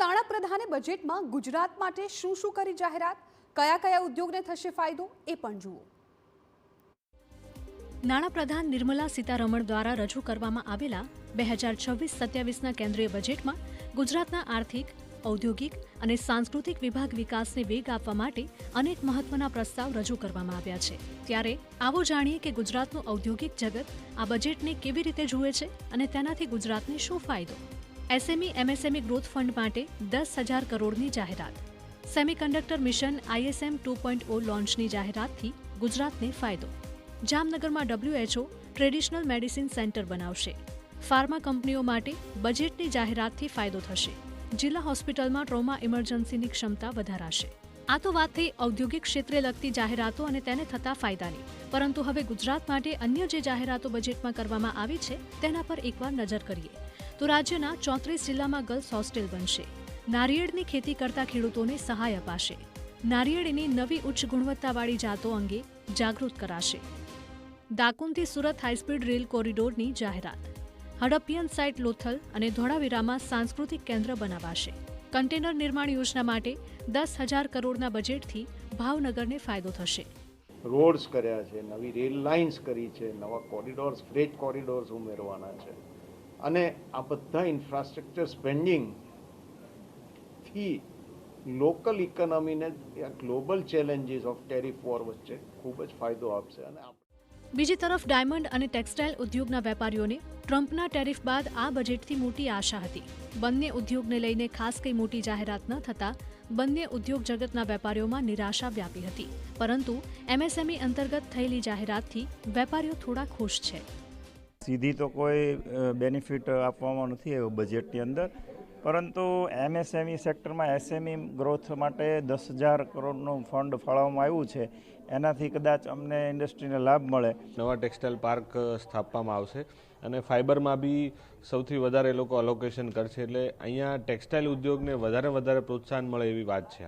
નાણાપ્રધાને બજેટમાં ગુજરાત માટે શું શું કરી જાહેરાત, કયા કયા ઉદ્યોગને થશે ફાયદો એ પણ જુઓ. નાણાપ્રધાન નિર્મલા સીતારમણ દ્વારા રજૂ કરવામાં આવેલા 2026-27ના કેન્દ્રીય બજેટમાં ગુજરાતના આર્થિક, ઔદ્યોગિક અને સાંસ્કૃતિક વિભાગ વિકાસને વેગ આપવા માટે અનેક મહત્વના પ્રસ્તાવ રજૂ કરવામાં આવ્યા છે. ત્યારે આવો જાણીએ કે ગુજરાતનું ઔદ્યોગિક જગત આ બજેટને કેવી રીતે જુએ છે અને તેનાથી ગુજરાતને શું ફાયદો. એસએમઈ એમએસએમઈ ગ્રોથ ફંડ માટે 10,000 કરોડની જાહેરાત. સેમિકન્ડક્ટર મિશન ISM 2.0 લોન્ચની જાહેરાતથી ગુજરાતને ફાયદો. જામનગરમાં WHO ટ્રેડિશનલ મેડિસિન સેન્ટર બનાવશે. ફાર્મા કંપનીઓ માટે બજેટની જાહેરાતથી ફાયદો થશે. જિલ્લા હોસ્પિટલમાં ટ્રોમા ઇમરજન્સીની ક્ષમતા વધારાશે. આ તો વાત થઈ ઔદ્યોગિક ક્ષેત્રે લગતી જાહેરાતો અને તેને થતા ફાયદાની. પરંતુ હવે ગુજરાત માટે અન્ય જે જાહેરાતો બજેટમાં કરવામાં આવી છે તેના પર એકવાર નજર કરીએ તો રાજ્યના 34 જિલ્લામાં ગર્લ્સ હોસ્ટેલ બનશે. નારિયેળની ખેતી કરતા ખેડૂતોને સહાય અપાશે. નારિયેળીની નવી ઉચ્ચ ગુણવત્તાવાળી જાતો અંગે જાગૃત કરાશે. દાકુનથી સુરત હાઈસ્પીડ રેલ કોરિડોરની જાહેરાત. હડપિયન સાઇટ લોથલ અને ધોળાવીરામાં સાંસ્કૃતિક કેન્દ્ર બનાવાશે. કન્ટેનર નિર્માણ યોજના માટે 10,000 કરોડના બજેટથી ભાવનગરને ફાયદો થશે. રોડ્સ કર્યા છે, નવી રેલ લાઇન્સ કરી છે, નવા કોરિડોર્સ, ફ્રેટ કોરિડોર્સ ઉમેરવાના છે અને આ બધા ઇન્ફ્રાસ્ટ્રક્ચર સ્પેન્ડિંગથી લોકલ ઇકોનોમીને global challenges of tariff war વચ્ચે ખૂબ જ ફાયદો આપશે. અને બીજી તરફ ડાયમંડ અને ટેક્સટાઇલ ઉદ્યોગના વેપારીઓને ટ્રમ્પના ટેરિફ બાદ આ બજેટથી મોટી આશા હતી. બંને ઉદ્યોગને લઈને ખાસ કંઈ મોટી જાહેરાત ન થતાં બંને ઉદ્યોગ જગતના વેપારીઓમાં નિરાશા વ્યાપી હતી. પરંતુ MSME અંતર્ગત થયેલી જાહેરાતથી વેપારીઓ થોડા ખુશ છે. સીધી તો કોઈ બેનિફિટ આપવામાં નથી આવ્યો બજેટની અંદર, પરંતુ MSME સેક્ટરમાં SME ગ્રોથ માટે 10,000 કરોડનું ફંડ ફાળવવામાં આવ્યું છે. એનાથી કદાચ અમને ઇન્ડસ્ટ્રીને લાભ મળે. નવા ટેક્સટાઇલ પાર્ક સ્થાપવામાં આવશે અને ફાઇબરમાં બી સૌથી વધારે લોકો અલોકેશન કરશે, એટલે અહીંયા ટેક્સટાઇલ ઉદ્યોગને વધારે પ્રોત્સાહન મળે એવી વાત છે.